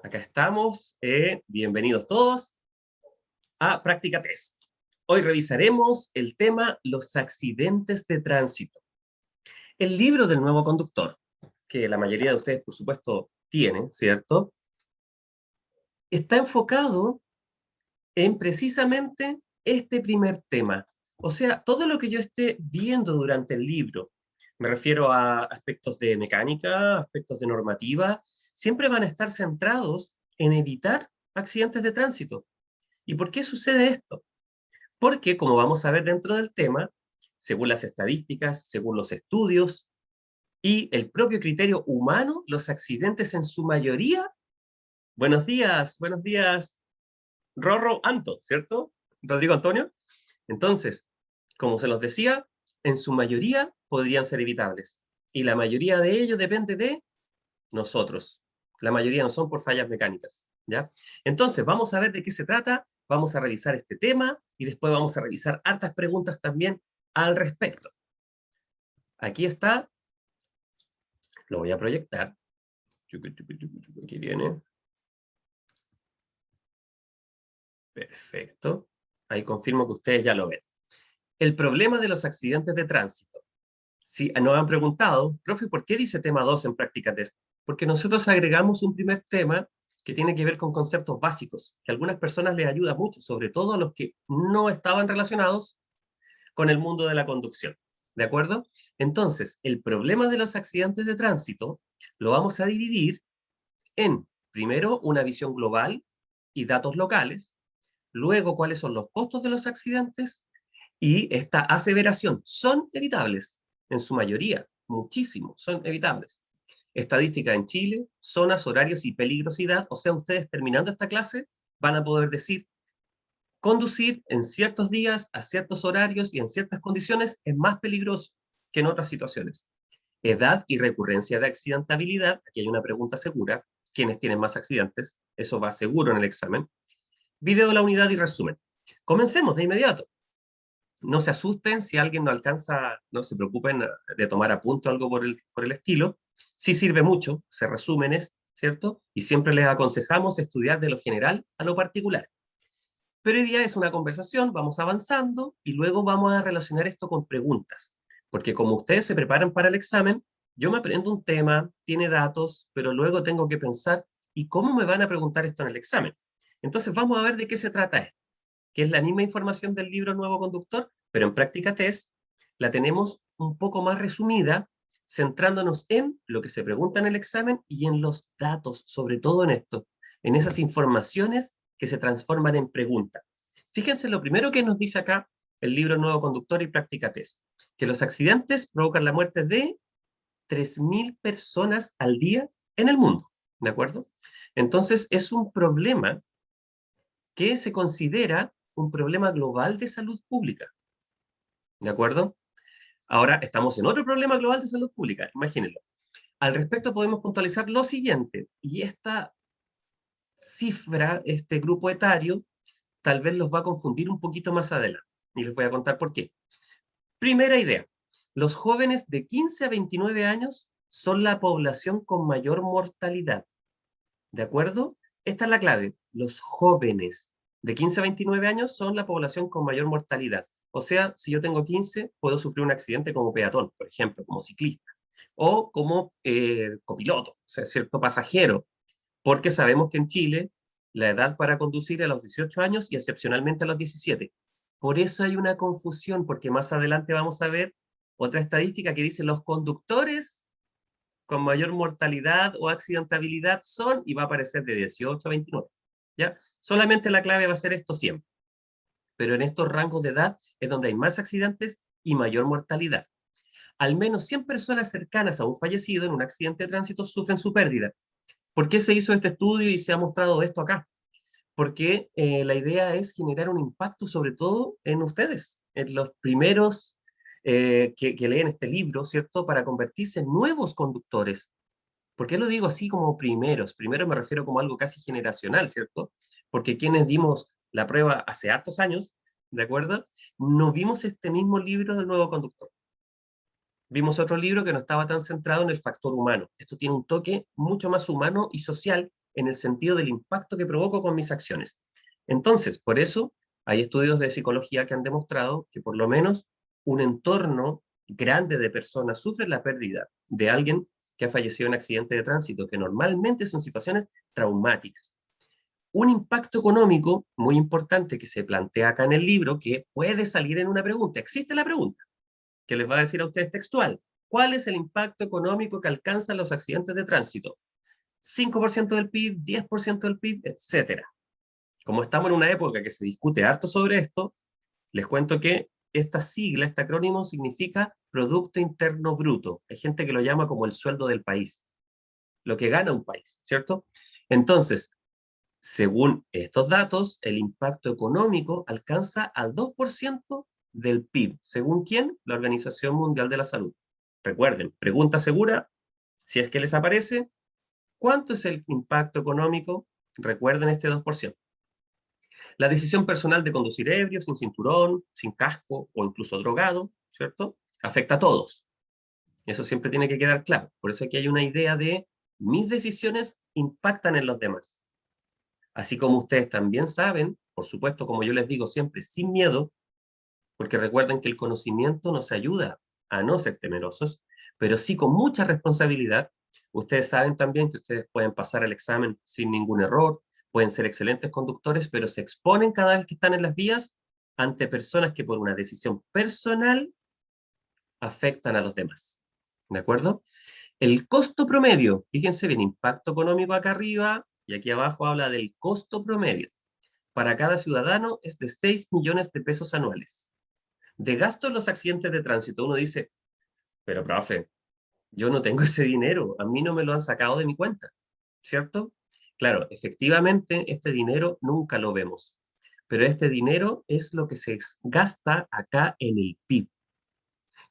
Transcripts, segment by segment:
Acá estamos. Bienvenidos todos a Práctica Test. Hoy revisaremos el tema los accidentes de tránsito. El libro del nuevo conductor, que la mayoría de ustedes, por supuesto, tienen, ¿cierto? Está enfocado en precisamente este primer tema. O sea, todo lo que yo esté viendo durante el libro, me refiero a aspectos de mecánica, aspectos de normativa, siempre van a estar centrados en evitar accidentes de tránsito. ¿Y por qué sucede esto? Porque, como vamos a ver dentro del tema, según las estadísticas, según los estudios y el propio criterio humano, los accidentes en su mayoría, buenos días, Rorro Anto, ¿cierto? Rodrigo Antonio. Entonces, como se los decía, en su mayoría podrían ser evitables. Y la mayoría de ellos depende de nosotros. La mayoría no son por fallas mecánicas, ¿ya? Entonces, vamos a ver de qué se trata, vamos a revisar este tema y después vamos a revisar hartas preguntas también al respecto. Aquí está, lo voy a proyectar. Aquí viene. Perfecto. Ahí confirmo que ustedes ya lo ven. El problema de los accidentes de tránsito. Si nos han preguntado, profe, ¿por qué dice tema 2 en práctica test? Porque nosotros agregamos un primer tema que tiene que ver con conceptos básicos, que a algunas personas les ayuda mucho, sobre todo a los que no estaban relacionados con el mundo de la conducción. ¿De acuerdo? Entonces, el problema de los accidentes de tránsito lo vamos a dividir en, primero, una visión global y datos locales, luego, cuáles son los costos de los accidentes, y esta aseveración, son evitables, en su mayoría, muchísimo, son evitables. Estadística en Chile, zonas, horarios y peligrosidad, o sea, ustedes terminando esta clase van a poder decir, conducir en ciertos días, a ciertos horarios y en ciertas condiciones es más peligroso que en otras situaciones. Edad y recurrencia de accidentabilidad, aquí hay una pregunta segura, ¿quiénes tienen más accidentes? Eso va seguro en el examen. Video de la unidad y resumen. Comencemos de inmediato. No se asusten si alguien no alcanza, no se preocupen de tomar apunte o algo por el estilo. Sí sirve mucho, se resúmenes, ¿cierto? Y siempre les aconsejamos estudiar de lo general a lo particular. Pero hoy día es una conversación, vamos avanzando y luego vamos a relacionar esto con preguntas. Porque como ustedes se preparan para el examen, yo me aprendo un tema, tiene datos, pero luego tengo que pensar, ¿y cómo me van a preguntar esto en el examen? Entonces vamos a ver de qué se trata esto, que es la misma información del libro Nuevo Conductor, pero en práctica test la tenemos un poco más resumida, centrándonos en lo que se pregunta en el examen y en los datos, sobre todo en esto, en esas informaciones que se transforman en preguntas. Fíjense lo primero que nos dice acá el libro Nuevo Conductor y Práctica Test, que los accidentes provocan la muerte de 3.000 personas al día en el mundo, ¿de acuerdo? Entonces es un problema que se considera un problema global de salud pública, ¿de acuerdo? Ahora estamos en otro problema global de salud pública, imagínenlo. Al respecto podemos puntualizar lo siguiente, y esta cifra, este grupo etario, tal vez los va a confundir un poquito más adelante, y les voy a contar por qué. Primera idea, los jóvenes de 15 a 29 años son la población con mayor mortalidad, ¿de acuerdo? Esta es la clave, los jóvenes de 15 a 29 años son la población con mayor mortalidad. O sea, si yo tengo 15, puedo sufrir un accidente como peatón, por ejemplo, como ciclista, o como copiloto, o sea, cierto pasajero, porque sabemos que en Chile la edad para conducir es a los 18 años y excepcionalmente a los 17. Por eso hay una confusión, porque más adelante vamos a ver otra estadística que dice los conductores con mayor mortalidad o accidentabilidad son, y va a aparecer de 18 a 29. ¿Ya? Solamente la clave va a ser esto siempre. Pero en estos rangos de edad es donde hay más accidentes y mayor mortalidad. Al menos 100 personas cercanas a un fallecido en un accidente de tránsito sufren su pérdida. ¿Por qué se hizo este estudio y se ha mostrado esto acá? Porque la idea es generar un impacto sobre todo en ustedes, en los primeros que leen este libro, ¿cierto? Para convertirse en nuevos conductores. ¿Por qué lo digo así como primeros? Primero me refiero como algo casi generacional, ¿cierto? Porque quienes dimos la prueba hace hartos años, ¿de acuerdo? No vimos este mismo libro del nuevo conductor. Vimos otro libro que no estaba tan centrado en el factor humano. Esto tiene un toque mucho más humano y social en el sentido del impacto que provoco con mis acciones. Entonces, por eso hay estudios de psicología que han demostrado que por lo menos un entorno grande de personas sufre la pérdida de alguien que ha fallecido en accidente de tránsito, que normalmente son situaciones traumáticas. Un impacto económico muy importante que se plantea acá en el libro, que puede salir en una pregunta. Existe la pregunta, que les va a decir a ustedes textual. ¿Cuál es el impacto económico que alcanzan los accidentes de tránsito? 5% del PIB, 10% del PIB, etcétera. Como estamos en una época que se discute harto sobre esto, les cuento que esta sigla, este acrónimo, significa Producto Interno Bruto. Hay gente que lo llama como el sueldo del país, lo que gana un país, ¿cierto? Entonces, según estos datos, el impacto económico alcanza al 2% del PIB. ¿Según quién? La Organización Mundial de la Salud. Recuerden, pregunta segura, si es que les aparece, ¿cuánto es el impacto económico? Recuerden este 2%. La decisión personal de conducir ebrio, sin cinturón, sin casco o incluso drogado, ¿cierto? Afecta a todos. Eso siempre tiene que quedar claro. Por eso aquí hay una idea de mis decisiones impactan en los demás. Así como ustedes también saben, por supuesto, como yo les digo siempre, sin miedo, porque recuerden que el conocimiento nos ayuda a no ser temerosos, pero sí con mucha responsabilidad. Ustedes saben también que ustedes pueden pasar el examen sin ningún error, pueden ser excelentes conductores, pero se exponen cada vez que están en las vías ante personas que por una decisión personal afectan a los demás. ¿De acuerdo? El costo promedio, fíjense bien, impacto económico acá arriba y aquí abajo habla del costo promedio. Para cada ciudadano es de 6 millones de pesos anuales. De gasto en los accidentes de tránsito, uno dice, pero profe, yo no tengo ese dinero, a mí no me lo han sacado de mi cuenta, ¿cierto? Claro, efectivamente, este dinero nunca lo vemos, pero este dinero es lo que se gasta acá en el PIB.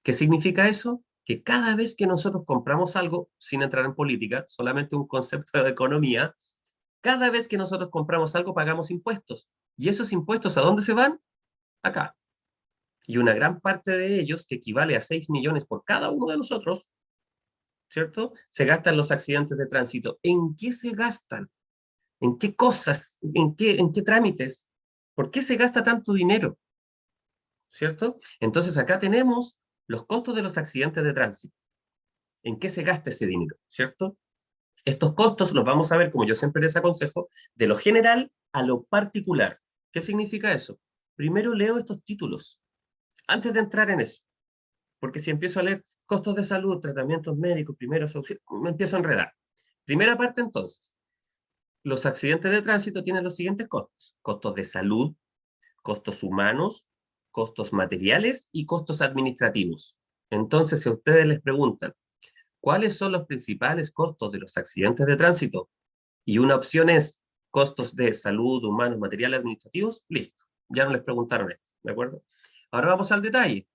¿Qué significa eso? Que cada vez que nosotros compramos algo, sin entrar en política, solamente un concepto de economía, cada vez que nosotros compramos algo pagamos impuestos. ¿Y esos impuestos a dónde se van? Acá. Y una gran parte de ellos, que equivale a 6 millones por cada uno de nosotros, ¿cierto? Se gastan los accidentes de tránsito. ¿En qué se gastan? ¿En qué cosas? ¿En qué trámites? ¿Por qué se gasta tanto dinero? ¿Cierto? Entonces acá tenemos los costos de los accidentes de tránsito. ¿En qué se gasta ese dinero? ¿Cierto? Estos costos los vamos a ver, como yo siempre les aconsejo, de lo general a lo particular. ¿Qué significa eso? Primero leo estos títulos, antes de entrar en eso. Porque si empiezo a leer costos de salud, tratamientos médicos, primeros auxilios, me empiezo a enredar. Primera parte entonces, los accidentes de tránsito tienen los siguientes costos. Costos de salud, costos humanos, costos materiales y costos administrativos. Entonces, si a ustedes les preguntan, ¿cuáles son los principales costos de los accidentes de tránsito? Y una opción es costos de salud, humanos, materiales, administrativos, listo. Ya no les preguntaron esto, ¿de acuerdo? Ahora vamos al detalle.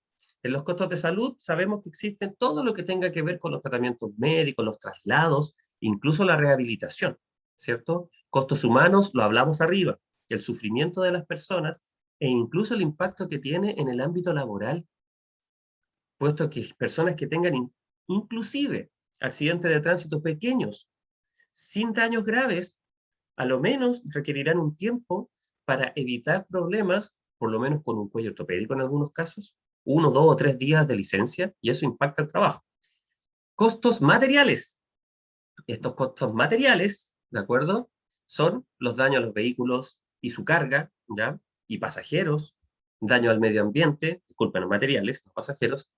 En los costos de salud sabemos que existen todo lo que tenga que ver con los tratamientos médicos, los traslados, incluso la rehabilitación, ¿cierto? Costos humanos, lo hablamos arriba, el sufrimiento de las personas e incluso el impacto que tiene en el ámbito laboral, puesto que personas que tengan inclusive accidentes de tránsito pequeños, sin daños graves, a lo menos requerirán un tiempo para evitar problemas, por lo menos con un cuello ortopédico en algunos casos, 1, 2 o 3 días de licencia, y eso impacta el trabajo. Costos materiales. Estos costos materiales, ¿de acuerdo? Son los daños a los vehículos y su carga, ¿ya? Y pasajeros, daño al medio ambiente, disculpen, los materiales, los pasajeros,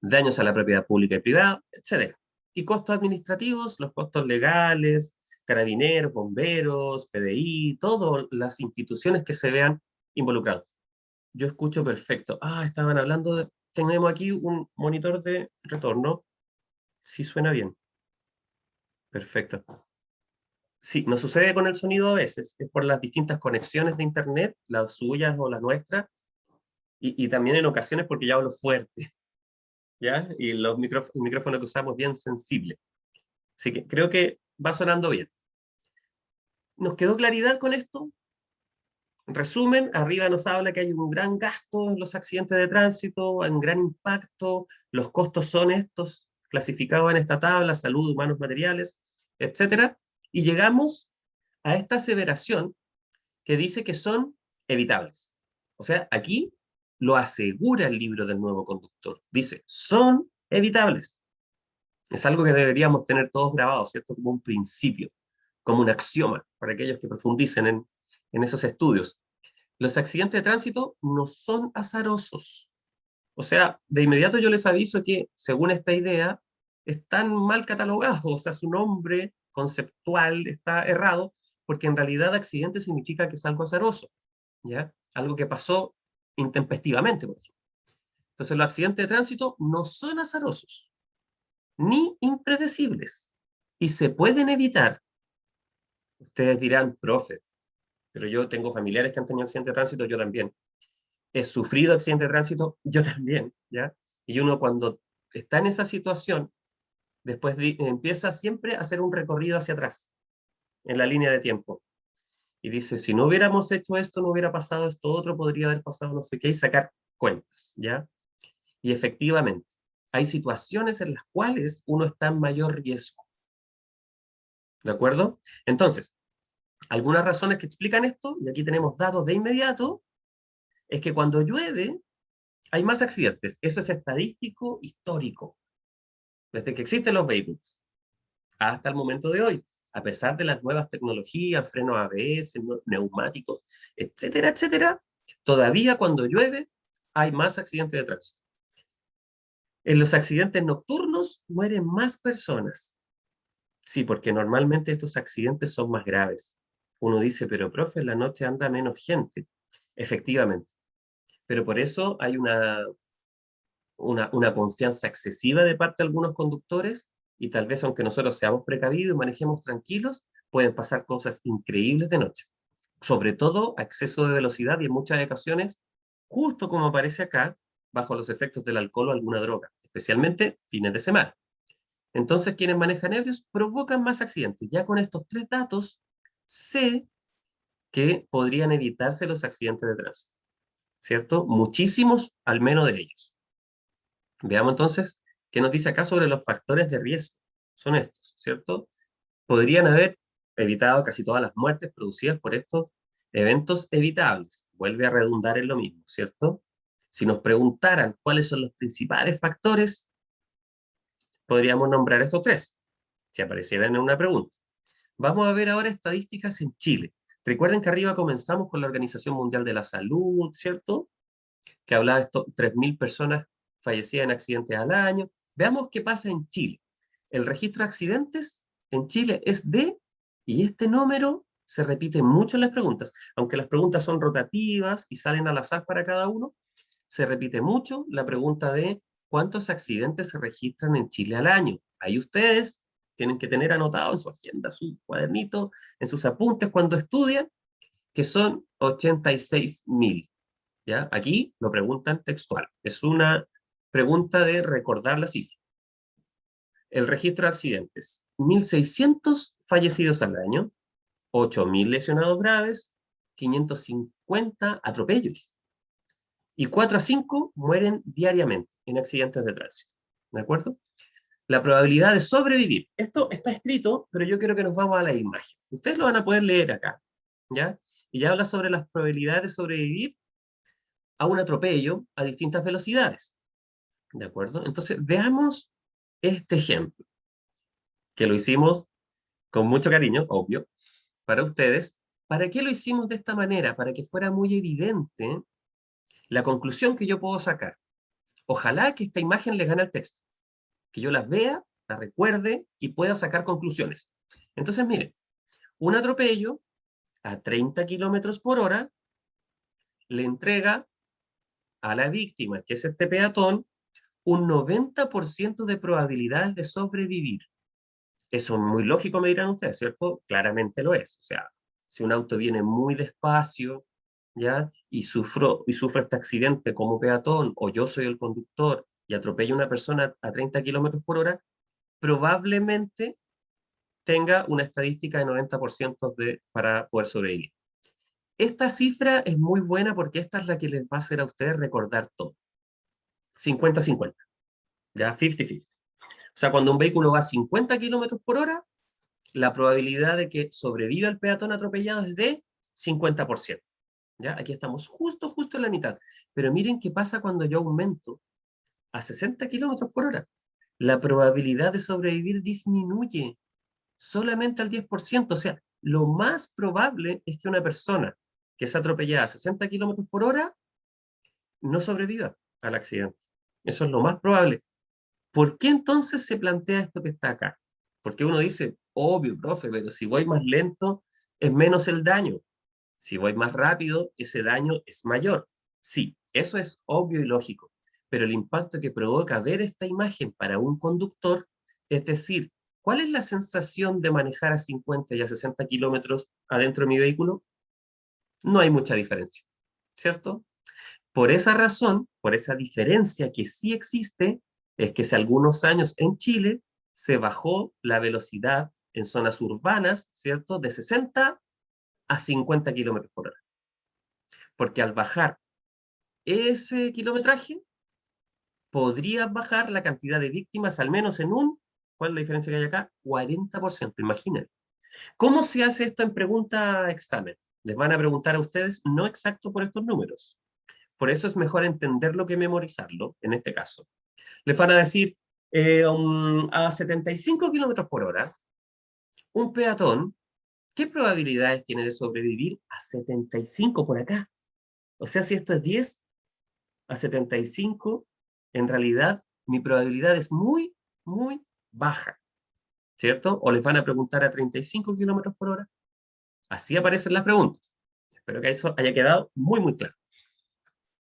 daños a la propiedad pública y privada, etc. Y costos administrativos, los costos legales, carabineros, bomberos, PDI, todas las instituciones que se vean involucrados. Yo escucho perfecto. Ah, estaban hablando de... Tenemos aquí un monitor de retorno. Sí suena bien. Perfecto. Sí, nos sucede con el sonido a veces. Es por las distintas conexiones de internet, las suyas o las nuestras, y también en ocasiones porque yo hablo fuerte, ¿ya? Y el micrófono que usamos es bien sensible. Así que creo que va sonando bien. ¿Nos quedó claridad con esto? En resumen, arriba nos habla que hay un gran gasto en los accidentes de tránsito, un gran impacto, los costos son estos, clasificados en esta tabla, salud, humanos, materiales, etcétera, y llegamos a esta aseveración que dice que son evitables. O sea, aquí lo asegura el libro del nuevo conductor. Dice, son evitables. Es algo que deberíamos tener todos grabados, ¿cierto? Como un principio, como un axioma, para aquellos que profundicen en esos estudios. Los accidentes de tránsito no son azarosos. O sea, de inmediato yo les aviso que, según esta idea, están mal catalogados, o sea, su nombre conceptual está errado, porque en realidad accidente significa que es algo azaroso, ¿ya? Algo que pasó intempestivamente, por ejemplo. Entonces, los accidentes de tránsito no son azarosos, ni impredecibles, y se pueden evitar. Ustedes dirán, profe, pero yo tengo familiares que han tenido accidentes de tránsito, yo también. He sufrido accidentes de tránsito, yo también, ¿ya? Y uno cuando está en esa situación, después empieza siempre a hacer un recorrido hacia atrás, en la línea de tiempo. Y dice, si no hubiéramos hecho esto, no hubiera pasado esto otro, podría haber pasado no sé qué, y sacar cuentas, ¿ya? Y efectivamente, hay situaciones en las cuales uno está en mayor riesgo, ¿de acuerdo? Entonces, algunas razones que explican esto, y aquí tenemos datos de inmediato, es que cuando llueve hay más accidentes. Eso es estadístico histórico, desde que existen los vehículos hasta el momento de hoy. A pesar de las nuevas tecnologías, frenos ABS, neumáticos, etcétera, etcétera, todavía cuando llueve hay más accidentes de tránsito. En los accidentes nocturnos mueren más personas. Sí, porque normalmente estos accidentes son más graves. Uno dice, pero profe, en la noche anda menos gente. Efectivamente. Pero por eso hay una confianza excesiva de parte de algunos conductores y tal vez aunque nosotros seamos precavidos y manejemos tranquilos, pueden pasar cosas increíbles de noche. Sobre todo a exceso de velocidad y en muchas ocasiones, justo como aparece acá, bajo los efectos del alcohol o alguna droga, especialmente fines de semana. Entonces, quienes manejan ebrios provocan más accidentes. Ya con estos tres datos, sé que podrían evitarse los accidentes de tránsito, ¿cierto? Muchísimos, al menos de ellos. Veamos entonces qué nos dice acá sobre los factores de riesgo. Son estos, ¿cierto? Podrían haber evitado casi todas las muertes producidas por estos eventos evitables. Vuelve a redundar en lo mismo, ¿cierto? Si nos preguntaran cuáles son los principales factores, podríamos nombrar estos tres, si aparecieran en una pregunta. Vamos a ver ahora estadísticas en Chile. Recuerden que arriba comenzamos con la Organización Mundial de la Salud, ¿cierto? Que hablaba de esto, 3.000 personas fallecidas en accidentes al año. Veamos qué pasa en Chile. El registro de accidentes en Chile es de, y este número se repite mucho en las preguntas, aunque las preguntas son rotativas y salen al azar para cada uno, se repite mucho la pregunta de cuántos accidentes se registran en Chile al año. Ahí ustedes tienen que tener anotado en su agenda, su cuadernito, en sus apuntes cuando estudian, que son 86.000. ¿Ya? Aquí lo preguntan textual. Es una pregunta de recordar la cifra. El registro de accidentes. 1.600 fallecidos al año, 8.000 lesionados graves, 550 atropellos. Y 4 a 5 mueren diariamente en accidentes de tránsito. ¿De acuerdo? La probabilidad de sobrevivir. Esto está escrito, pero yo quiero que nos vamos a la imagen. Ustedes lo van a poder leer acá. ¿Ya? Y ya habla sobre las probabilidades de sobrevivir a un atropello a distintas velocidades. ¿De acuerdo? Entonces, veamos este ejemplo, que lo hicimos con mucho cariño, obvio, para ustedes. ¿Para qué lo hicimos de esta manera? Para que fuera muy evidente la conclusión que yo puedo sacar. Ojalá que esta imagen le gane al texto, que yo las vea, las recuerde y pueda sacar conclusiones. Entonces, miren, un atropello a 30 kilómetros por hora le entrega a la víctima, que es este peatón, un 90% de probabilidades de sobrevivir. Eso es muy lógico, me dirán ustedes, ¿cierto? Claramente lo es. O sea, si un auto viene muy despacio, ¿ya? Y sufro este accidente como peatón, o yo soy el conductor y atropello a una persona a 30 kilómetros por hora, probablemente tenga una estadística de 90% para poder sobrevivir. Esta cifra es muy buena porque esta es la que les va a hacer a ustedes recordar todo. 50-50, ¿ya? 50-50. O sea, cuando un vehículo va a 50 kilómetros por hora, la probabilidad de que sobreviva el peatón atropellado es de 50%. ¿Ya? Aquí estamos justo en la mitad. Pero miren qué pasa cuando yo aumento a 60 kilómetros por hora. La probabilidad de sobrevivir disminuye solamente al 10%. O sea, lo más probable es que una persona que es atropellada a 60 kilómetros por hora no sobreviva al accidente. Eso es lo más probable. ¿Por qué entonces se plantea esto que está acá? Porque uno dice, obvio, profe, pero si voy más lento, es menos el daño. Si voy más rápido, ese daño es mayor. Sí, eso es obvio y lógico, pero el impacto que provoca ver esta imagen para un conductor, es decir, ¿cuál es la sensación de manejar a 50 y a 60 kilómetros adentro de mi vehículo? No hay mucha diferencia, ¿cierto? Por esa razón, por esa diferencia que sí existe, es que hace algunos años en Chile se bajó la velocidad en zonas urbanas, ¿cierto? De 60 a 50 kilómetros por hora. Porque al bajar ese kilometraje, podría bajar la cantidad de víctimas al menos en un, ¿cuál es la diferencia que hay acá? 40%, imaginen. ¿Cómo se hace esto en pregunta examen? Les van a preguntar a ustedes no exacto por estos números. Por eso es mejor entenderlo que memorizarlo, en este caso. Les van a decir, a 75 kilómetros por hora, un peatón, ¿qué probabilidades tiene de sobrevivir a 75 por acá? O sea, si esto es 10 a 75, en realidad mi probabilidad es muy baja, ¿cierto? O les van a preguntar a 35 kilómetros por hora. Así aparecen las preguntas. Espero que eso haya quedado muy claro.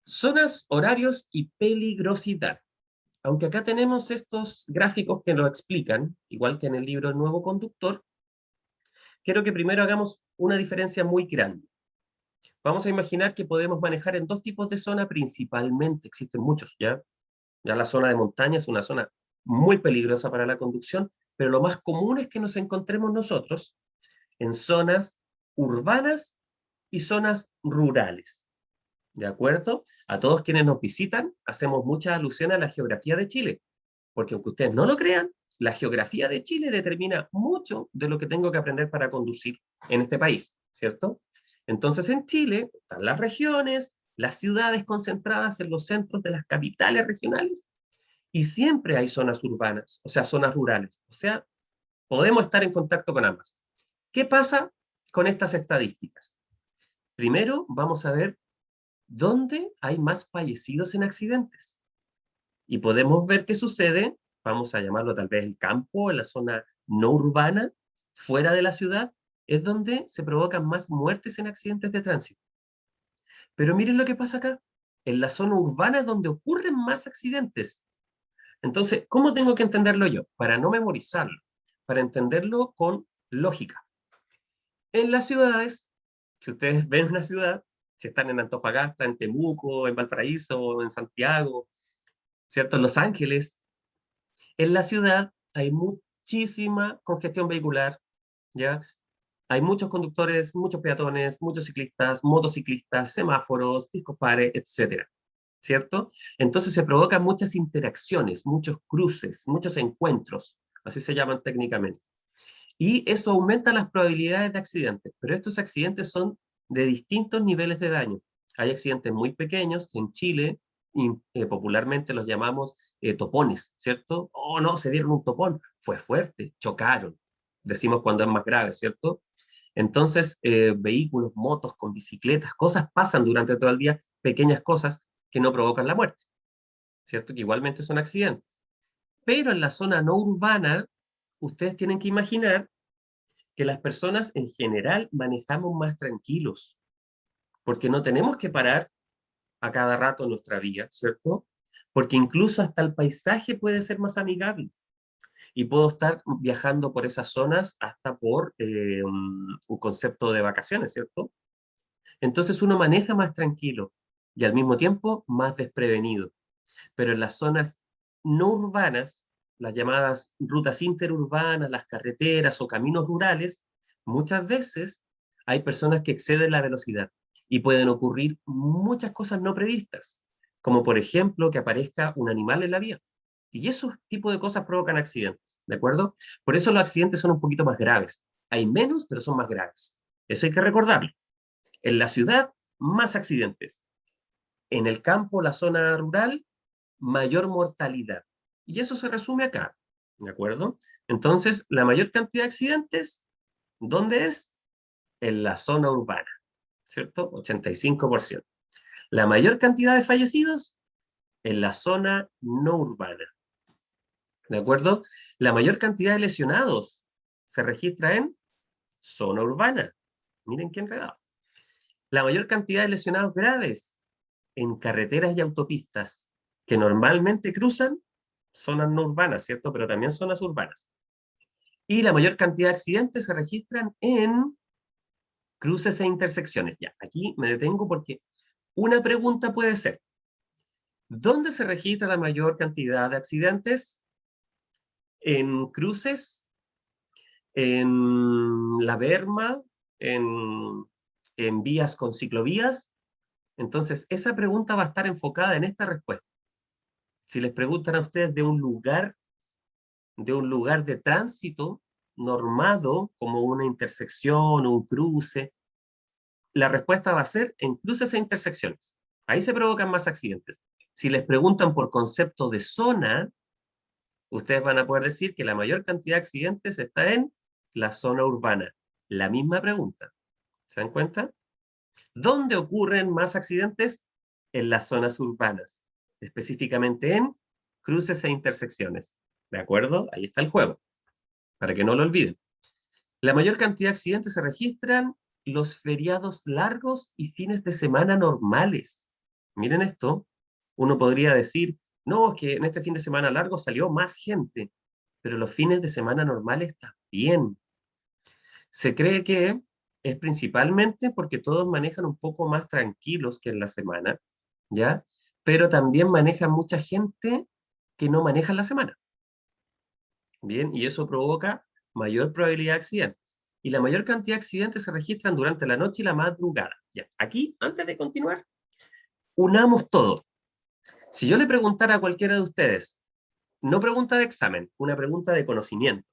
Zonas, horarios y peligrosidad. Aunque acá tenemos estos gráficos que lo explican, igual que en el libro El Nuevo Conductor, quiero que primero hagamos una diferencia muy grande. Vamos a imaginar que podemos manejar en dos tipos de zona principalmente, existen muchos, ¿ya? Ya la zona de montaña es una zona muy peligrosa para la conducción, pero lo más común es que nos encontremos nosotros en zonas urbanas y zonas rurales. ¿De acuerdo? A todos quienes nos visitan, hacemos mucha alusión a la geografía de Chile, porque aunque ustedes no lo crean, la geografía de Chile determina mucho de lo que tengo que aprender para conducir en este país, ¿cierto? Entonces en Chile están las regiones, las ciudades concentradas en los centros de las capitales regionales, y siempre hay zonas urbanas, o sea, zonas rurales. O sea, podemos estar en contacto con ambas. ¿Qué pasa con estas estadísticas? Primero, vamos a ver dónde hay más fallecidos en accidentes. Y podemos ver qué sucede, vamos a llamarlo tal vez el campo, en la zona no urbana, fuera de la ciudad, es donde se provocan más muertes en accidentes de tránsito. Pero miren lo que pasa acá. En la zona urbana es donde ocurren más accidentes. Entonces, ¿cómo tengo que entenderlo yo? Para no memorizarlo, para entenderlo con lógica. En las ciudades, si ustedes ven una ciudad, si están en Antofagasta, en Temuco, en Valparaíso, en Santiago, ¿cierto? En Los Ángeles, en la ciudad hay muchísima congestión vehicular, ¿ya? Hay muchos conductores, muchos peatones, muchos ciclistas, motociclistas, semáforos, discos pares, etcétera, ¿cierto? Entonces se provocan muchas interacciones, muchos cruces, muchos encuentros, así se llaman técnicamente. Y eso aumenta las probabilidades de accidentes, pero estos accidentes son de distintos niveles de daño. Hay accidentes muy pequeños, en Chile y, popularmente los llamamos topones, ¿cierto? Oh, no, se dieron un topón, fue fuerte, chocaron, decimos cuando es más grave, ¿cierto? Entonces, vehículos, motos, con bicicletas, cosas pasan durante todo el día, pequeñas cosas que no provocan la muerte, ¿cierto? Que igualmente son accidentes. Pero en la zona no urbana, ustedes tienen que imaginar que las personas en general manejamos más tranquilos, porque no tenemos que parar a cada rato en nuestra vía, ¿cierto? Porque incluso hasta el paisaje puede ser más amigable y puedo estar viajando por esas zonas hasta por un concepto de vacaciones, ¿cierto? Entonces uno maneja más tranquilo y al mismo tiempo más desprevenido. Pero en las zonas no urbanas, las llamadas rutas interurbanas, las carreteras o caminos rurales, muchas veces hay personas que exceden la velocidad y pueden ocurrir muchas cosas no previstas, como por ejemplo que aparezca un animal en la vía. Y esos tipos de cosas provocan accidentes, ¿de acuerdo? Por eso los accidentes son un poquito más graves. Hay menos, pero son más graves. Eso hay que recordarlo. En la ciudad, más accidentes. En el campo, la zona rural, mayor mortalidad. Y eso se resume acá, ¿de acuerdo? Entonces, la mayor cantidad de accidentes, ¿dónde es? En la zona urbana, ¿cierto? 85%. La mayor cantidad de fallecidos, en la zona no urbana, ¿de acuerdo? La mayor cantidad de lesionados se registra en zona urbana. Miren qué enredado. La mayor cantidad de lesionados graves en carreteras y autopistas que normalmente cruzan zonas no urbanas, ¿cierto? Pero también zonas urbanas. Y la mayor cantidad de accidentes se registran en cruces e intersecciones. Ya, aquí me detengo porque una pregunta puede ser, ¿dónde se registra la mayor cantidad de accidentes? ¿En cruces? ¿En la berma? ¿En vías con ciclovías? Entonces, esa pregunta va a estar enfocada en esta respuesta. Si les preguntan a ustedes de un lugar de tránsito normado, como una intersección o un cruce, la respuesta va a ser en cruces e intersecciones. Ahí se provocan más accidentes. Si les preguntan por concepto de zona, ustedes van a poder decir que la mayor cantidad de accidentes está en la zona urbana. La misma pregunta. ¿Se dan cuenta? ¿Dónde ocurren más accidentes? En las zonas urbanas, específicamente en cruces e intersecciones. ¿De acuerdo? Ahí está el juego, para que no lo olviden. La mayor cantidad de accidentes se registran los feriados largos y fines de semana normales. Miren esto, uno podría decir, no, es que en este fin de semana largo salió más gente, pero los fines de semana normales también. Se cree que es principalmente porque todos manejan un poco más tranquilos que en la semana, ¿ya? Pero también manejan mucha gente que no maneja en la semana. Bien, y eso provoca mayor probabilidad de accidentes. Y la mayor cantidad de accidentes se registran durante la noche y la madrugada. Ya, aquí, antes de continuar, unamos todo. Si yo le preguntara a cualquiera de ustedes, no pregunta de examen, una pregunta de conocimiento,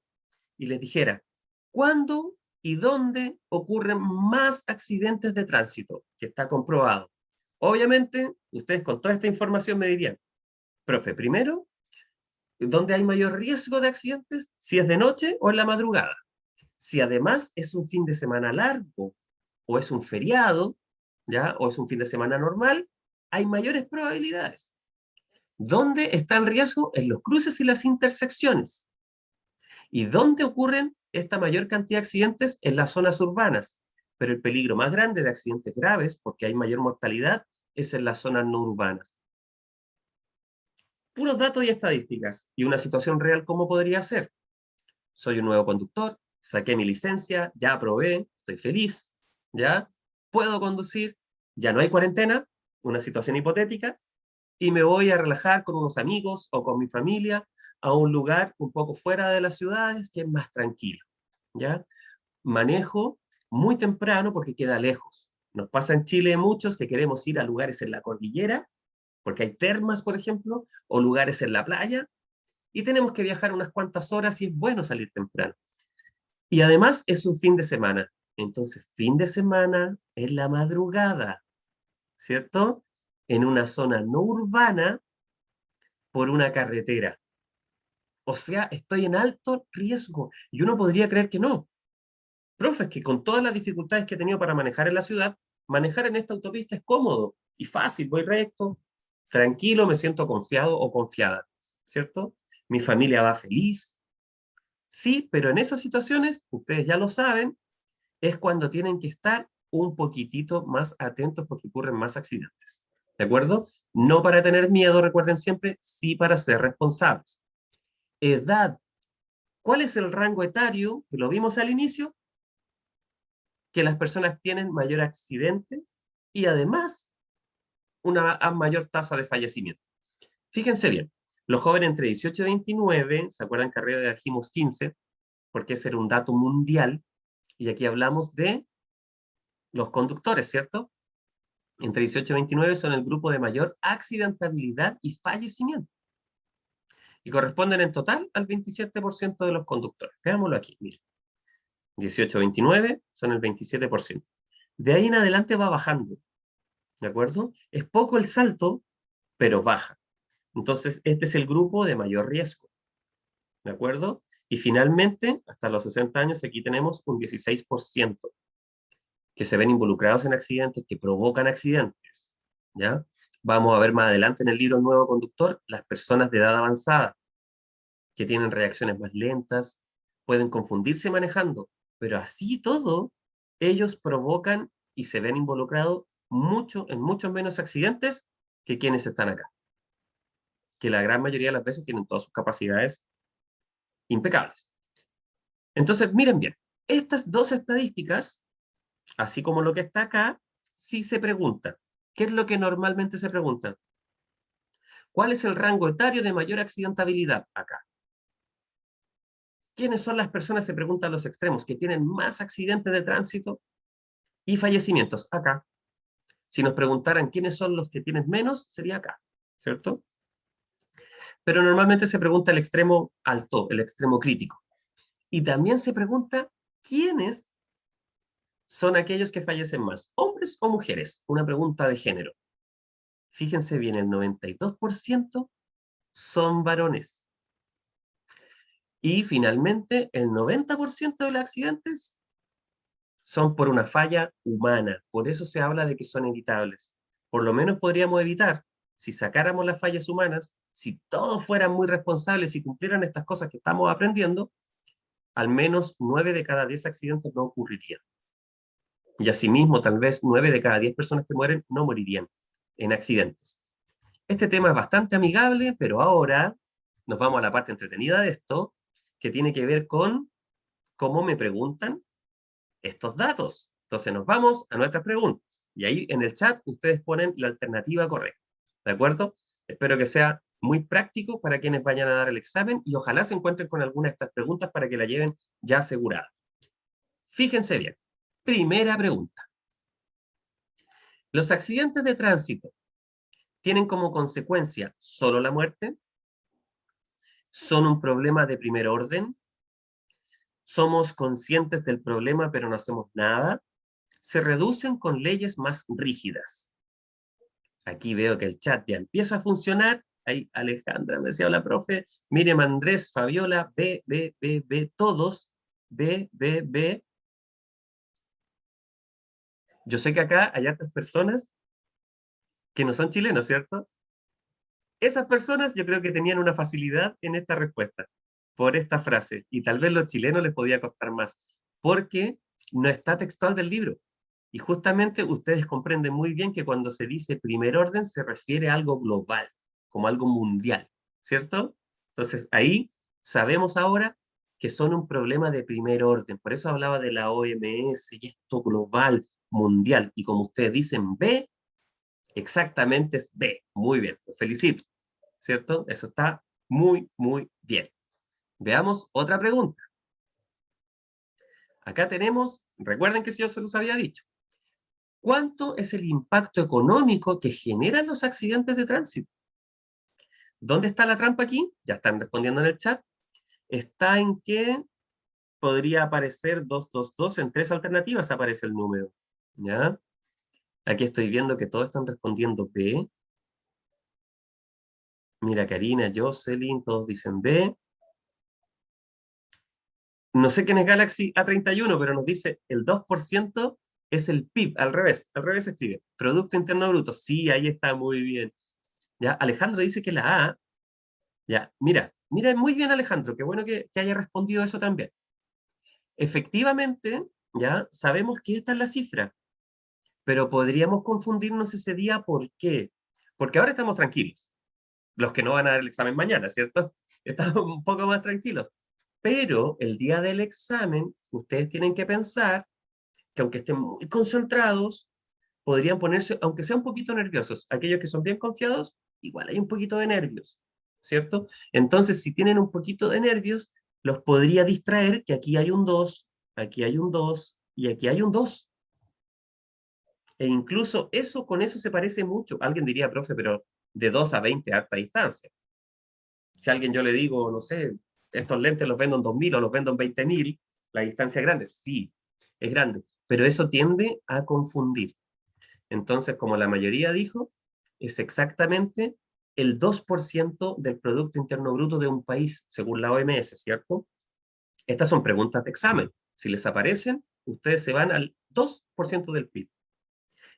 y les dijera, ¿cuándo y dónde ocurren más accidentes de tránsito? Que está comprobado. Obviamente, ustedes con toda esta información me dirían, profe, primero, ¿dónde hay mayor riesgo de accidentes? Si es de noche o en la madrugada. Si además es un fin de semana largo o es un feriado, ¿ya? O es un fin de semana normal, hay mayores probabilidades. ¿Dónde está el riesgo? En los cruces y las intersecciones. ¿Y dónde ocurren esta mayor cantidad de accidentes? En las zonas urbanas. Pero el peligro más grande de accidentes graves, porque hay mayor mortalidad, es en las zonas no urbanas. Puros datos y estadísticas. ¿Y una situación real cómo podría ser? Soy un nuevo conductor, saqué mi licencia, ya aprobé, estoy feliz, ¿ya? Puedo conducir, ya no hay cuarentena, una situación hipotética, y me voy a relajar con unos amigos o con mi familia a un lugar un poco fuera de las ciudades que es más tranquilo, ¿ya? Manejo muy temprano porque queda lejos. Nos pasa en Chile muchos que queremos ir a lugares en la cordillera, porque hay termas, por ejemplo, o lugares en la playa, y tenemos que viajar unas cuantas horas y es bueno salir temprano. Y además es un fin de semana. Entonces, fin de semana en la madrugada, ¿cierto? En una zona no urbana por una carretera. O sea, estoy en alto riesgo. Y uno podría creer que no. Profe, es que con todas las dificultades que he tenido para manejar en la ciudad, manejar en esta autopista es cómodo y fácil. Voy recto, tranquilo, me siento confiado o confiada, ¿cierto? Mi familia va feliz. Sí, pero en esas situaciones, ustedes ya lo saben, es cuando tienen que estar un poquitito más atentos porque ocurren más accidentes. ¿De acuerdo? No para tener miedo, recuerden siempre, sí para ser responsables. Edad. ¿Cuál es el rango etario? Que lo vimos al inicio, que las personas tienen mayor accidente y además una mayor tasa de fallecimiento. Fíjense bien, los jóvenes entre 18 y 29, ¿se acuerdan que arriba dijimos 15? Porque ese era un dato mundial, y aquí hablamos de los conductores, ¿cierto? Entre 18 y 29 son el grupo de mayor accidentabilidad y fallecimiento. Y corresponden en total al 27% de los conductores. Veámoslo aquí, miren. 18, 29 son el 27%. De ahí en adelante va bajando, ¿de acuerdo? Es poco el salto, pero baja. Entonces, este es el grupo de mayor riesgo, ¿de acuerdo? Y finalmente, hasta los 60 años, aquí tenemos un 16% que se ven involucrados en accidentes, que provocan accidentes, ¿ya? Vamos a ver más adelante en el libro Nuevo Conductor, las personas de edad avanzada, que tienen reacciones más lentas, pueden confundirse manejando, pero así todo, ellos provocan y se ven involucrados en muchos menos accidentes que quienes están acá, que la gran mayoría de las veces tienen todas sus capacidades impecables. Entonces, miren bien, estas dos estadísticas, así como lo que está acá, sí se pregunta. ¿Qué es lo que normalmente se pregunta? ¿Cuál es el rango etario de mayor accidentabilidad acá? ¿Quiénes son las personas, se preguntan los extremos, que tienen más accidentes de tránsito y fallecimientos? Acá. Si nos preguntaran quiénes son los que tienen menos, sería acá, ¿cierto? Pero normalmente se pregunta el extremo alto, el extremo crítico. Y también se pregunta quiénes son aquellos que fallecen más, hombres o mujeres. Una pregunta de género. Fíjense bien, el 92% son varones. Y finalmente, el 90% de los accidentes son por una falla humana. Por eso se habla de que son evitables. Por lo menos podríamos evitar, si sacáramos las fallas humanas, si todos fueran muy responsables y cumplieran estas cosas que estamos aprendiendo, al menos 9 de cada 10 accidentes no ocurrirían. Y asimismo, tal vez 9 de cada 10 personas que mueren no morirían en accidentes. Este tema es bastante amigable, pero ahora nos vamos a la parte entretenida de esto, que tiene que ver con cómo me preguntan estos datos. Entonces nos vamos a nuestras preguntas. Y ahí en el chat ustedes ponen la alternativa correcta. ¿De acuerdo? Espero que sea muy práctico para quienes vayan a dar el examen y ojalá se encuentren con alguna de estas preguntas para que la lleven ya asegurada. Fíjense bien. Primera pregunta. ¿Los accidentes de tránsito tienen como consecuencia solo la muerte? ¿Son un problema de primer orden? ¿Somos conscientes del problema pero no hacemos nada? ¿Se reducen con leyes más rígidas? Aquí veo que el chat ya empieza a funcionar. Ahí Alejandra me decía, hola profe. Miriam, Andrés, Fabiola, B, todos. B. Yo sé que acá hay otras personas que no son chilenos, ¿cierto? Esas personas yo creo que tenían una facilidad en esta respuesta, por esta frase, y tal vez los chilenos les podía costar más, porque no está textual del libro. Y justamente ustedes comprenden muy bien que cuando se dice primer orden se refiere a algo global, como algo mundial, ¿cierto? Entonces ahí sabemos ahora que son un problema de primer orden. Por eso hablaba de la OMS y esto global, mundial. Y como ustedes dicen B, exactamente es B. Muy bien, los felicito, ¿cierto? Eso está muy bien. Veamos otra pregunta. Acá tenemos, recuerden que yo se los había dicho, ¿cuánto es el impacto económico que generan los accidentes de tránsito? ¿Dónde está la trampa aquí? Ya están respondiendo en el chat. Está en que podría aparecer 222, en 3 alternativas aparece el número. ¿Ya? Aquí estoy viendo que todos están respondiendo B. Mira, Karina, Jocelyn, todos dicen B. No sé quién es Galaxy A31, pero nos dice el 2% es el PIB, al revés escribe. Producto Interno Bruto. Sí, ahí está, muy bien. Ya, Alejandro dice que la A. Ya, mira muy bien Alejandro, qué bueno que haya respondido eso también. Efectivamente, ya sabemos que esta es la cifra, pero podríamos confundirnos ese día, ¿por qué? Porque ahora estamos tranquilos, los que no van a dar el examen mañana, ¿cierto? Estamos un poco más tranquilos. Pero el día del examen, ustedes tienen que pensar que aunque estén muy concentrados, podrían ponerse, aunque sea un poquito nerviosos. Aquellos que son bien confiados, igual hay un poquito de nervios, ¿cierto? Entonces, si tienen un poquito de nervios, los podría distraer que aquí hay un 2, aquí hay un 2 y aquí hay un 2. E incluso eso con eso se parece mucho. Alguien diría, profe, pero de 2 a 20 a harta distancia. Si a alguien yo le digo, no sé, estos lentes los vendo en 2.000 o los vendo en 20.000, la distancia es grande, sí, es grande, pero eso tiende a confundir. Entonces, como la mayoría dijo, es exactamente el 2% del Producto Interno Bruto de un país, según la OMS, ¿cierto? Estas son preguntas de examen. Si les aparecen, ustedes se van al 2% del PIB.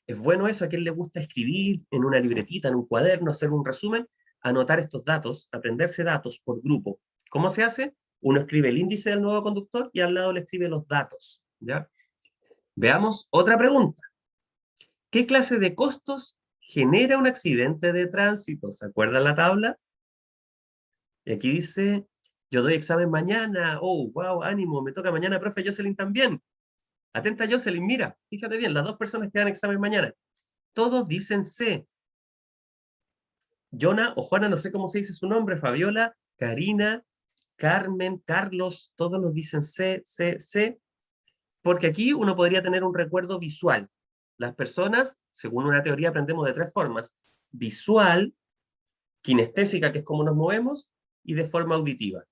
Es bueno eso, a quien le gusta escribir en una libretita, en un cuaderno, hacer un resumen, anotar estos datos, aprenderse datos por grupo. ¿Cómo se hace? Uno escribe el índice del nuevo conductor y al lado le escribe los datos, ¿ya? Veamos otra pregunta. ¿Qué clase de costos genera un accidente de tránsito? ¿Se acuerdan la tabla? Y aquí dice, yo doy examen mañana. Oh, wow, ánimo, me toca mañana, profe Jocelyn también. Atenta Jocelyn, mira, fíjate bien, las dos personas que dan examen mañana. Todos dicen C. Jonah o Juana, no sé cómo se dice su nombre, Fabiola, Karina, Carmen, Carlos, todos nos dicen C, C, C, porque aquí uno podría tener un recuerdo visual. Las personas, según una teoría, aprendemos de tres formas: visual, kinestésica, que es cómo nos movemos, y de forma auditiva,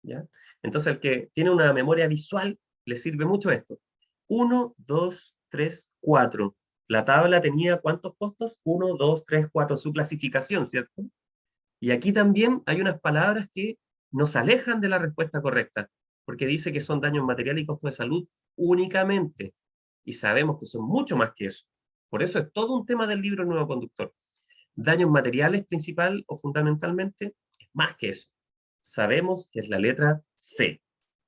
¿ya? Entonces, el que tiene una memoria visual, le sirve mucho esto. 1, 2, 3, 4. La tabla tenía ¿cuántos costos? 1, 2, 3, 4, su clasificación, ¿cierto? Y aquí también hay unas palabras que nos alejan de la respuesta correcta, porque dice que son daños materiales y costos de salud únicamente. Y sabemos que son mucho más que eso. Por eso es todo un tema del libro El Nuevo Conductor. Daños materiales principal o fundamentalmente es más que eso. Sabemos que es la letra C.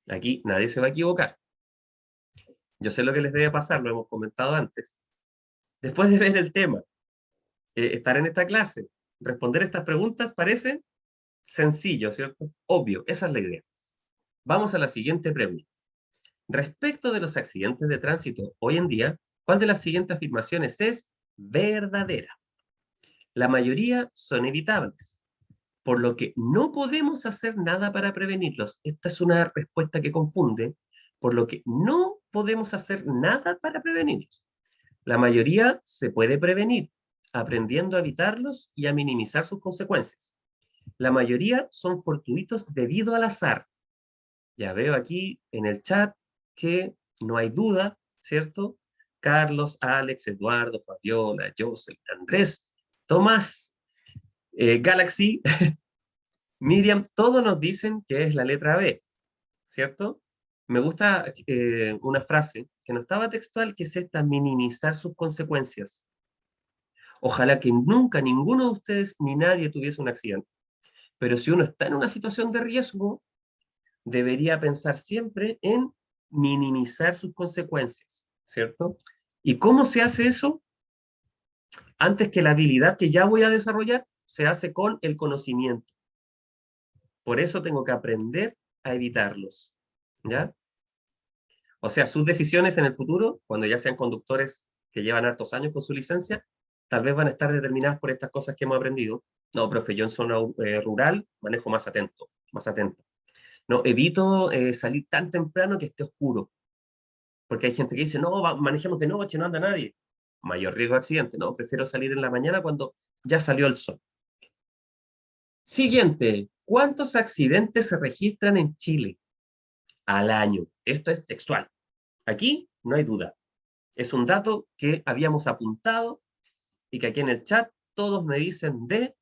Aquí nadie se va a equivocar. Yo sé lo que les debe pasar, lo hemos comentado antes. Después de ver el tema, estar en esta clase, responder estas preguntas parece sencillo, ¿cierto? Obvio, esa es la idea. Vamos a la siguiente pregunta. Respecto de los accidentes de tránsito hoy en día, ¿cuál de las siguientes afirmaciones es verdadera? La mayoría son evitables, por lo que no podemos hacer nada para prevenirlos. Esta es una respuesta que confunde, por lo que no podemos hacer nada para prevenirlos. La mayoría se puede prevenir, aprendiendo a evitarlos y a minimizar sus consecuencias. La mayoría son fortuitos debido al azar. Ya veo aquí en el chat que no hay duda, ¿cierto? Carlos, Alex, Eduardo, Fabiola, Jocelyn, Andrés, Tomás, Galaxy, Miriam, todos nos dicen que es la letra B, ¿cierto? Me gusta una frase que no estaba textual, que es esta: minimizar sus consecuencias. Ojalá que nunca ninguno de ustedes ni nadie tuviese un accidente. Pero si uno está en una situación de riesgo, debería pensar siempre en minimizar sus consecuencias, ¿cierto? ¿Y cómo se hace eso? Antes que la habilidad que ya voy a desarrollar, se hace con el conocimiento. Por eso tengo que aprender a evitarlos, ¿ya? O sea, sus decisiones en el futuro, cuando ya sean conductores que llevan hartos años con su licencia, tal vez van a estar determinadas por estas cosas que hemos aprendido. No, profe, yo en zona rural manejo más atento, más atento. No, evito salir tan temprano que esté oscuro, porque hay gente que dice, no, manejemos de noche, no anda nadie. Mayor riesgo de accidente, no, prefiero salir en la mañana cuando ya salió el sol. Siguiente, ¿cuántos accidentes se registran en Chile al año? Esto es textual. Aquí no hay duda. Es un dato que habíamos apuntado y que aquí en el chat todos me dicen de,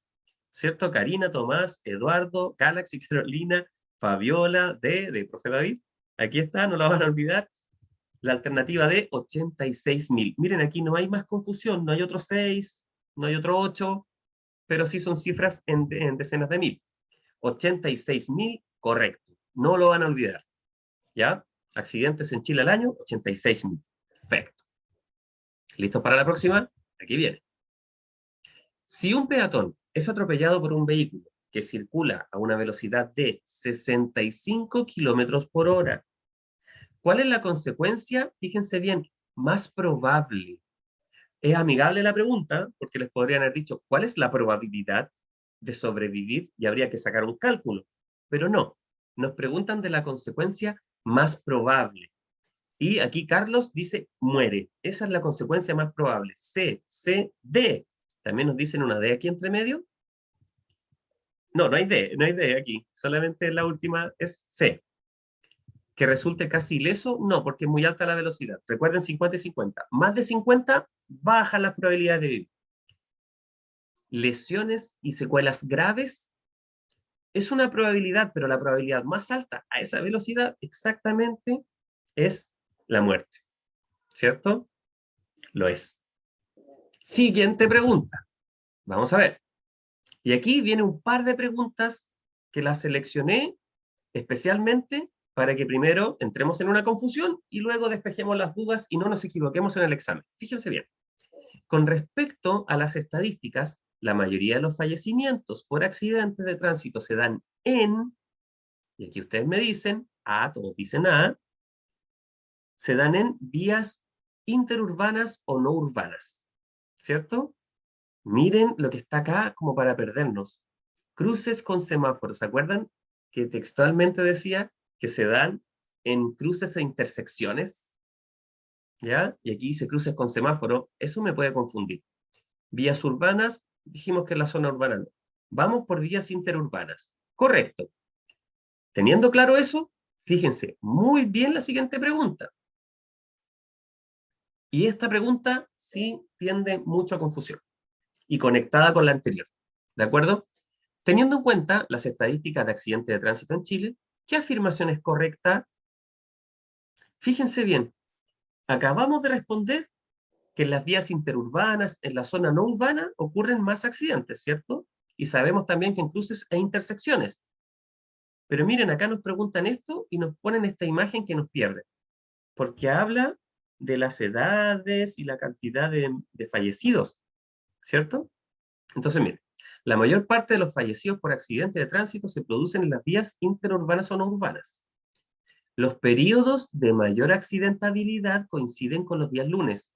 ¿cierto? Karina, Tomás, Eduardo, Galaxy, Carolina, Fabiola, de profe David. Aquí está, no la van a olvidar. La alternativa de 86.000. Miren, aquí no hay más confusión, no hay otro 6, no hay otro 8, pero sí son cifras en decenas de mil. 86.000, correcto. No lo van a olvidar. ¿Ya? Accidentes en Chile al año, 86.000. Perfecto. ¿Listos para la próxima? Aquí viene. Si un peatón es atropellado por un vehículo que circula a una velocidad de 65 kilómetros por hora, ¿cuál es la consecuencia? Fíjense bien, más probable. Es amigable la pregunta, porque les podrían haber dicho, ¿cuál es la probabilidad de sobrevivir? Y habría que sacar un cálculo. Pero no, nos preguntan de la consecuencia más probable. Y aquí Carlos dice, muere. Esa es la consecuencia más probable. C, C, D. También nos dicen una D aquí entre medio. No, no hay D aquí. Solamente la última es C. ¿Que resulte casi ileso? No, porque es muy alta la velocidad. Recuerden 50 y 50. Más de 50, bajan las probabilidades de vivir. Lesiones y secuelas graves es una probabilidad, pero la probabilidad más alta a esa velocidad exactamente es la muerte. ¿Cierto? Lo es. Siguiente pregunta. Vamos a ver. Y aquí viene un par de preguntas que las seleccioné especialmente para que primero entremos en una confusión y luego despejemos las dudas y no nos equivoquemos en el examen. Fíjense bien. Con respecto a las estadísticas, la mayoría de los fallecimientos por accidentes de tránsito se dan en, y aquí ustedes me dicen, todos dicen se dan en vías interurbanas o no urbanas, ¿cierto? Miren lo que está acá como para perdernos. Cruces con semáforos. ¿Se acuerdan que textualmente decía que se dan en cruces e intersecciones? ¿Ya? Y aquí dice cruces con semáforo. Eso me puede confundir. Vías urbanas, dijimos que en la zona urbana no. Vamos por vías interurbanas. Correcto. Teniendo claro eso, fíjense muy bien la siguiente pregunta. Y esta pregunta sí tiende mucho a confusión y conectada con la anterior. ¿De acuerdo? Teniendo en cuenta las estadísticas de accidentes de tránsito en Chile, ¿qué afirmación es correcta? Fíjense bien, acabamos de responder que en las vías interurbanas, en la zona no urbana, ocurren más accidentes, ¿cierto? Y sabemos también que en cruces e intersecciones. Pero miren, acá nos preguntan esto y nos ponen esta imagen que nos pierde, porque habla de las edades y la cantidad de fallecidos, ¿cierto? Entonces, miren, la mayor parte de los fallecidos por accidentes de tránsito se producen en las vías interurbanas o no urbanas. Los periodos de mayor accidentabilidad coinciden con los días lunes.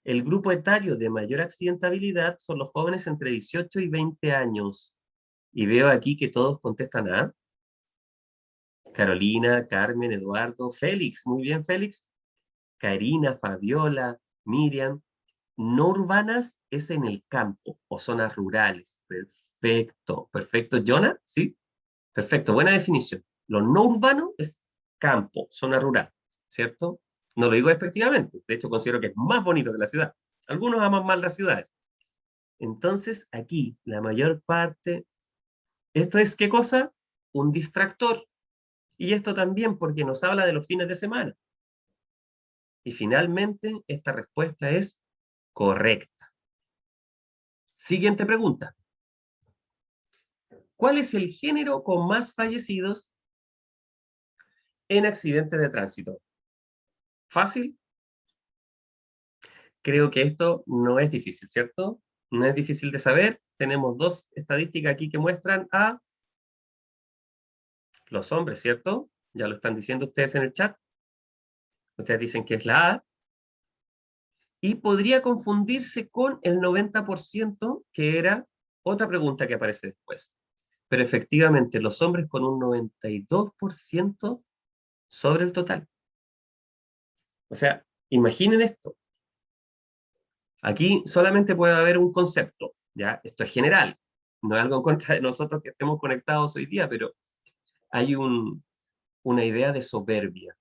El grupo etario de mayor accidentabilidad son los jóvenes entre 18 y 20 años. Y veo aquí que todos contestan a Carolina, Carmen, Eduardo, Félix. Muy bien, Félix. Karina, Fabiola, Miriam. No urbanas es en el campo o zonas rurales. Perfecto, perfecto. ¿Jonah? ¿Sí? Perfecto, buena definición. Lo no urbano es campo, zona rural, ¿cierto? No lo digo despectivamente, de hecho considero que es más bonito que la ciudad. Algunos aman más las ciudades. Entonces, aquí, la mayor parte, ¿esto es qué cosa? Un distractor. Y esto también porque nos habla de los fines de semana. Y finalmente, esta respuesta es correcta. Siguiente pregunta. ¿Cuál es el género con más fallecidos en accidentes de tránsito? ¿Fácil? Creo que esto no es difícil, ¿cierto? No es difícil de saber. Tenemos dos estadísticas aquí que muestran a los hombres, ¿cierto? Ya lo están diciendo ustedes en el chat. Ustedes dicen que es la A. Y podría confundirse con el 90%, que era otra pregunta que aparece después. Pero efectivamente, los hombres con un 92% sobre el total. O sea, imaginen esto. Aquí solamente puede haber un concepto, ¿ya? Esto es general, no es algo en contra de nosotros que estemos conectados hoy día, pero hay una idea de soberbia,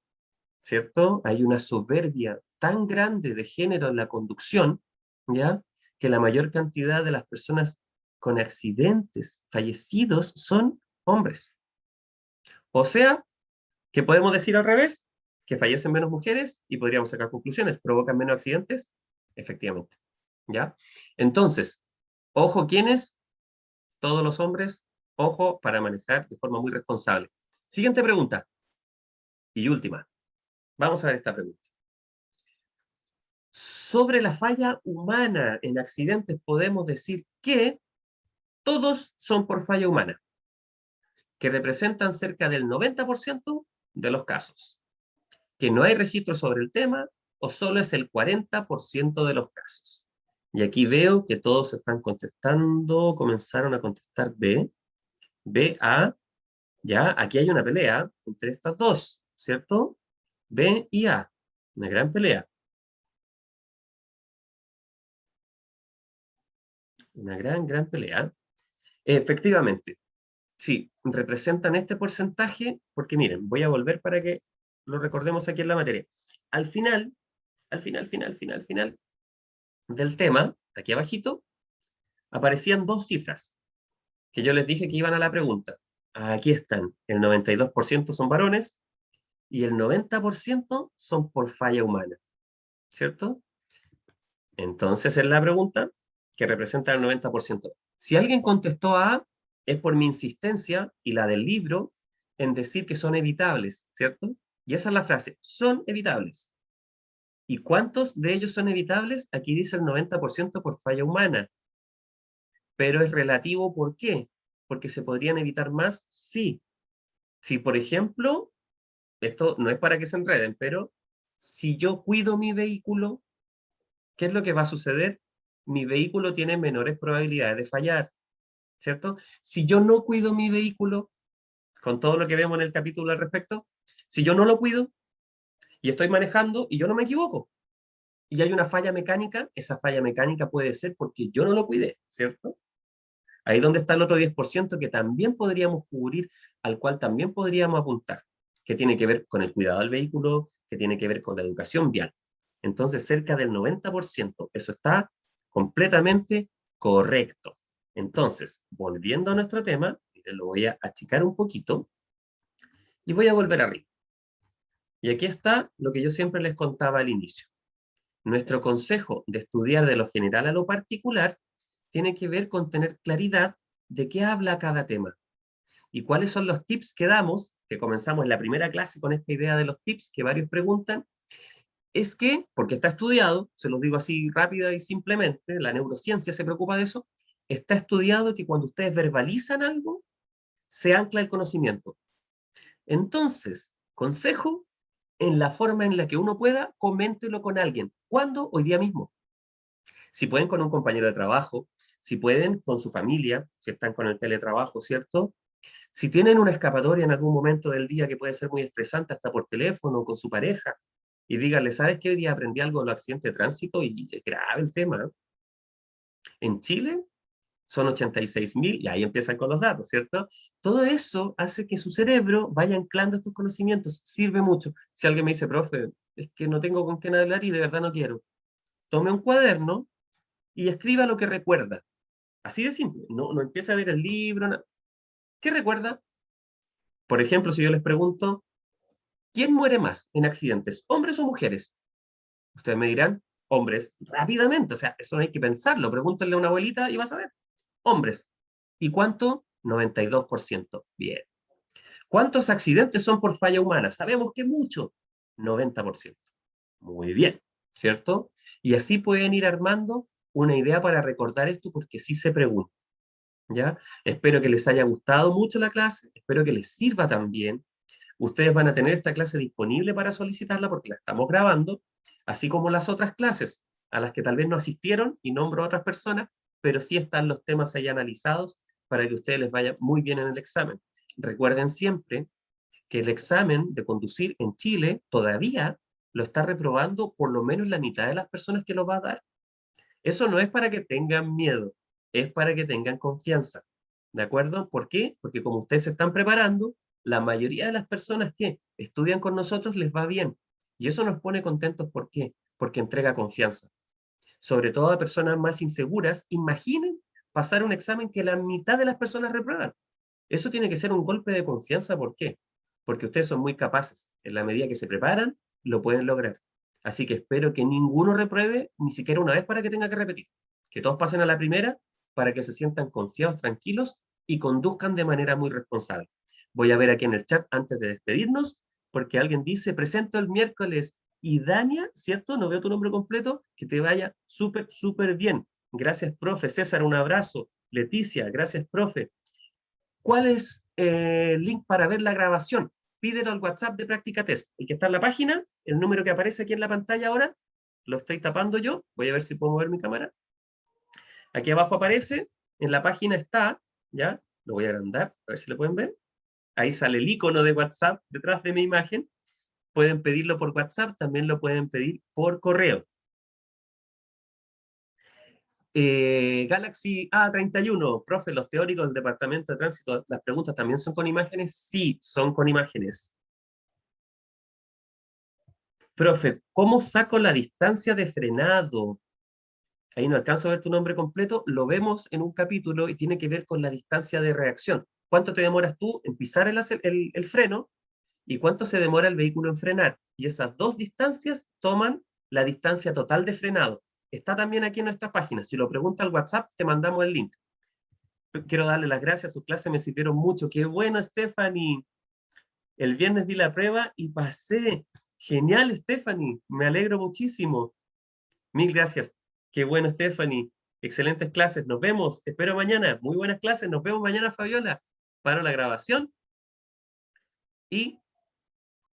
¿cierto? Hay una soberbia tan grande de género en la conducción, ¿ya? Que la mayor cantidad de las personas con accidentes fallecidos son hombres. O sea, que podemos decir al revés, que fallecen menos mujeres y podríamos sacar conclusiones, provocan menos accidentes, efectivamente, ¿ya? Entonces, ojo, ¿quiénes? Todos los hombres, ojo, para manejar de forma muy responsable. Siguiente pregunta y última. Vamos a ver esta pregunta. Sobre la falla humana en accidentes podemos decir que todos son por falla humana, que representan cerca del 90% de los casos, que no hay registro sobre el tema o solo es el 40% de los casos. Y aquí veo que todos están contestando, comenzaron a contestar B, B, A, ya, aquí hay una pelea entre estas dos, ¿cierto? B y A, una gran pelea. Una gran pelea. Efectivamente, Sí, representan este porcentaje, porque miren, voy a volver para que lo recordemos aquí en la materia. Al final, al final del tema, de aquí abajito, aparecían dos cifras que yo les dije que iban a la pregunta. Aquí están, el 92% son varones y el 90% son por falla humana, ¿cierto? Entonces es la pregunta que representa el 90%. Si alguien contestó A, es por mi insistencia y la del libro en decir que son evitables, ¿cierto? Y esa es la frase, son evitables. ¿Y cuántos de ellos son evitables? Aquí dice el 90% por falla humana. Pero es relativo, ¿por qué? Porque se podrían evitar más, sí. Si, por ejemplo, esto no es para que se enreden, pero si yo cuido mi vehículo, ¿qué es lo que va a suceder? Mi vehículo tiene menores probabilidades de fallar, ¿cierto? Si yo no cuido mi vehículo, con todo lo que vemos en el capítulo al respecto, si yo no lo cuido y estoy manejando y yo no me equivoco, y hay una falla mecánica, esa falla mecánica puede ser porque yo no lo cuidé, ¿cierto? Ahí donde está el otro 10% que también podríamos cubrir, al cual también podríamos apuntar, que tiene que ver con el cuidado del vehículo, que tiene que ver con la educación vial. Entonces, cerca del 90%, eso está completamente correcto. Entonces, volviendo a nuestro tema, lo voy a achicar un poquito y voy a volver arriba. Y aquí está lo que yo siempre les contaba al inicio. Nuestro consejo de estudiar de lo general a lo particular tiene que ver con tener claridad de qué habla cada tema y cuáles son los tips que damos, que comenzamos en la primera clase con esta idea de los tips que varios preguntan, es que, porque está estudiado, se los digo así rápida y simplemente, la neurociencia se preocupa de eso, está estudiado que cuando ustedes verbalizan algo, se ancla el conocimiento. Entonces, consejo, en la forma en la que uno pueda, coméntelo con alguien. ¿Cuándo? Hoy día mismo. Si pueden con un compañero de trabajo, si pueden con su familia, si están con el teletrabajo, ¿cierto? Si tienen una escapatoria en algún momento del día que puede ser muy estresante, hasta por teléfono, con su pareja, y díganle, ¿sabes qué? Hoy día aprendí algo de los accidentes de tránsito y es grave el tema, ¿no? En Chile son 86.000, y ahí empiezan con los datos, ¿cierto? Todo eso hace que su cerebro vaya anclando estos conocimientos, sirve mucho. Si alguien me dice, profe, es que no tengo con quién hablar y de verdad no quiero, tome un cuaderno y escriba lo que recuerda. Así de simple, no empieza a ver el libro, no. ¿Qué recuerda? Por ejemplo, si yo les pregunto, ¿quién muere más en accidentes, hombres o mujeres? Ustedes me dirán, hombres, rápidamente, o sea, eso no hay que pensarlo, pregúntenle a una abuelita y vas a ver, hombres. ¿Y cuánto? 92%. Bien. ¿Cuántos accidentes son por falla humana? Sabemos que mucho, 90%. Muy bien, ¿cierto? Y así pueden ir armando una idea para recordar esto porque sí se pregunta. ¿Ya? Espero que les haya gustado mucho la clase, espero que les sirva también. Ustedes van a tener esta clase disponible para solicitarla porque la estamos grabando, así como las otras clases a las que tal vez no asistieron y nombro a otras personas, pero sí están los temas ahí analizados para que a ustedes les vaya muy bien en el examen. Recuerden siempre que el examen de conducir en Chile todavía lo está reprobando por lo menos la mitad de las personas que lo va a dar. Eso no es para que tengan miedo, es para que tengan confianza. ¿De acuerdo? ¿Por qué? Porque como ustedes se están preparando, la mayoría de las personas que estudian con nosotros les va bien. Y eso nos pone contentos. ¿Por qué? Porque entrega confianza. Sobre todo a personas más inseguras, imaginen pasar un examen que la mitad de las personas reprueban. Eso tiene que ser un golpe de confianza. ¿Por qué? Porque ustedes son muy capaces. En la medida que se preparan, lo pueden lograr. Así que espero que ninguno repruebe ni siquiera una vez para que tenga que repetir. Que todos pasen a la primera para que se sientan confiados, tranquilos y conduzcan de manera muy responsable. Voy a ver aquí en el chat antes de despedirnos, porque alguien dice, presento el miércoles. Y Dania, ¿cierto? No veo tu nombre completo. Que te vaya súper, súper bien. Gracias, profe. César, un abrazo. Leticia, gracias, profe. ¿Cuál es el link para ver la grabación? Pídelo al WhatsApp de Práctica Test, el que está en la página, el número que aparece aquí en la pantalla ahora, lo estoy tapando yo, voy a ver si puedo mover mi cámara. Aquí abajo aparece, en la página está, ¿ya? Lo voy a agrandar, a ver si lo pueden ver. Ahí sale el icono de WhatsApp detrás de mi imagen. Pueden pedirlo por WhatsApp, también lo pueden pedir por correo. Galaxy A31, profe, los teóricos del Departamento de Tránsito, ¿las preguntas también son con imágenes? Sí, son con imágenes. Profe, ¿cómo saco la distancia de frenado? Ahí no alcanzo a ver tu nombre completo, lo vemos en un capítulo y tiene que ver con la distancia de reacción. ¿Cuánto te demoras tú en pisar el freno y cuánto se demora el vehículo en frenar? Y esas dos distancias toman la distancia total de frenado. Está también aquí en nuestra página. Si lo pregunta al WhatsApp, te mandamos el link. Quiero darle las gracias, sus clases me sirvieron mucho. Qué bueno, Stephanie. El viernes di la prueba y pasé. Genial, Stephanie. Me alegro muchísimo. Mil gracias. Qué bueno, Stephanie. Excelentes clases. Nos vemos. Espero mañana. Muy buenas clases. Nos vemos mañana, Fabiola. Paro la grabación y